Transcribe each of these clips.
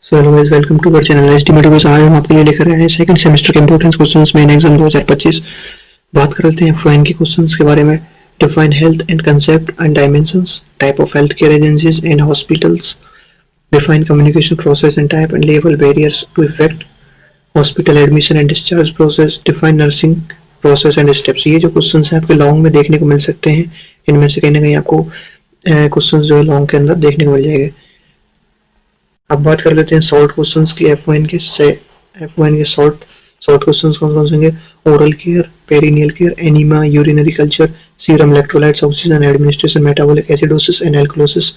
So hello guys, welcome to our channel estimative. आज हम आपके लिए लेकर आए हैं सेकंड सेमेस्टर के इंपॉर्टेंट क्वेश्चंस मेन एग्जाम 2025। बात कर लेते हैं फाइन के क्वेश्चंस के बारे में। Define health and concept and dimensions, type of health care agencies and hospitals, define communication process and type and level barriers to effect hospital admission and discharge process, define nursing process and steps. ये जो question है आपके long में देखने को मिल सकते हैं। इनमें से कहीं ना कहीं आपको क्वेश्चन जो है लॉन्ग के अंदर देखने को मिल जाएंगे। अब बात कर लेते हैं शॉर्ट क्वेश्चंस की। F1 के शॉर्ट क्वेश्चंस कौन कौन से होंगे? Oral care, perineal care, enema, urinary culture, serum electrolytes, oxygen administration, metabolic acidosis and alkalosis,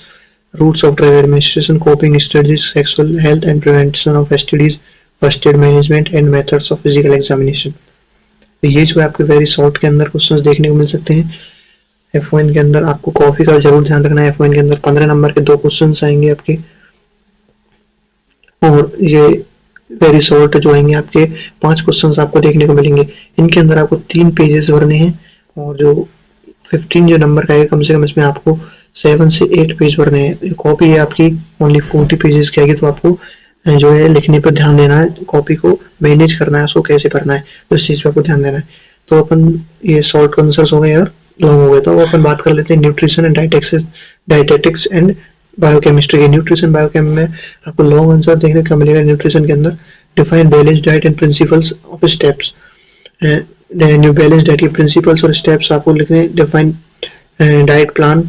routes of drug administration, coping strategies, sexual health and prevention of STDs, first aid management and methods of physical examination. तो ये जो है आपके very short के अंदर questions देखने को मिल सकते हैं। F1 के अंदर आपको कॉपी का जरूर ध्यान रखना है। F1 के अंदर 15 नंबर के 2 क्वेश्चंस आएंगे आपके, और ये वेरी शॉर्ट जो आएंगे आपके 5 क्वेश्चंस आपको देखने को मिलेंगे। इनके अंदर आपको 3 पेजेस भरने हैं, और जो 15 जो नंबर का है कम से कम इसमें आपको 7 से 8 पेज भरने हैं। कॉपी है आपकी ओनली 40 पेजेस की आएगी, तो आपको जो है लिखने पर ध्यान देना है, कॉपी को मैनेज करना है, उसको कैसे भरना है, तो इस चीज पर आपको ध्यान देना है। तो अपन ये शॉर्ट आंसर्स हो गए और लॉन्ग हो गए। तो अपन बात कर लेते हैं nutrition and dietetics and biochemistry के। न्यूट्रिशन बायोकेम में आपको लॉन्ग आंसर देखने को मिलेगा। न्यूट्रिशन के अंदर define balance diet and principles of steps. New balance diet के प्रिंसिपल्स और स्टेप्स आपको लिखने। Define diet plan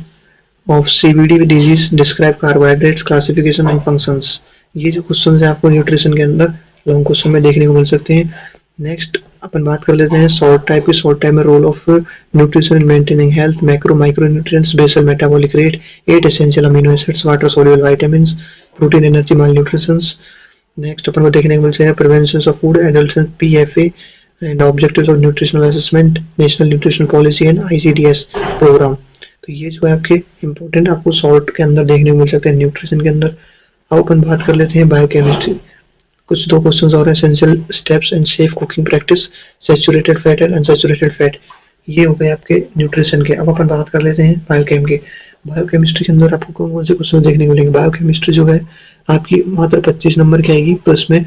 of CBD disease, describe carbohydrates, classification and functions. ये जो क्वेश्चन है आपको न्यूट्रिशन के अंदर लॉन्ग क्वेश्चन में देखने को मिल सकते हैं। नेक्स्ट अपन बात कर लेते हैं शॉर्ट टाइप की। शॉर्ट टाइप में role of nutrition in maintaining health, macro micro nutrients, basal metabolic rate, 8 essential amino acids, water soluble vitamins, protein energy malnutritions. Next अपन को देखने को मिलते हैं prevention of food adulteration, PFA and objectives of nutritional assessment, national nutrition policy and ICDS programme. तो ये जो है आपके इंपॉर्टेंट आपको शॉर्ट के अंदर देखने को मिल सकते हैं न्यूट्रिशन के अंदर। अब अपन बात कर लेते हैं बायोकेमिस्ट्री। कुछ 2 क्वेश्चंस और essential steps and safe cooking practice, saturated fat and unsaturated fat. ये हो गए आपके न्यूट्रिशन के। अब अपन बात कर लेते हैं बायोकेम के। बायोकेमिस्ट्री के अंदर आपको कौन कौन से क्वेश्चन देखने को मिलेंगे? बायोकेमिस्ट्री जो है आपकी मात्र 25 नंबर की आएगी, तो इसमें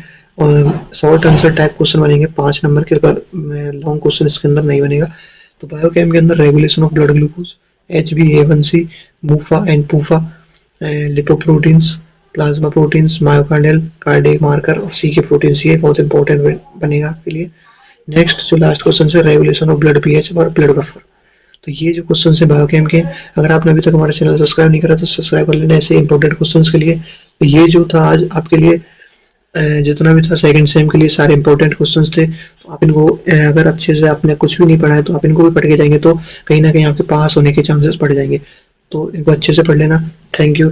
शॉर्ट आंसर टाइप क्वेश्चन बनेंगे 5 नंबर के, लॉन्ग क्वेश्चन इसके अंदर नहीं बनेगा। तो बायोकेम के अंदर regulation of blood glucose, HbA1c, मूफा and पूफा, lipoproteins, plasma proteins, myocardial cardiac marker और सी के प्रोटीन्स, ये बहुत इंपॉर्टेंट बनेगा आपके लिए। नेक्स्ट जो लास्ट क्वेश्चन है रेगुलेशन ऑफ ब्लड पीएच और ब्लड बफर। तो ये जो क्वेश्चन है बायोकेम के, अगर आपने अभी तक हमारा चैनल सब्सक्राइब नहीं करा तो सब्सक्राइब कर लेना ऐसे इंपॉर्टेंट क्वेश्चन के लिए। तो ये जो था आज आपके लिए जितना भी था सेकंड सेम के लिए सारे इंपॉर्टेंट क्वेश्चंस थे। तो आप इनको अगर अच्छे से आपने कुछ भी नहीं पढ़ा है तो आप इनको भी पढ़ के जाएंगे तो कहीं ना कहीं आपके पास होने के चांसेस बढ़ जाएंगे। तो इनको अच्छे से पढ़ लेना। Thank you.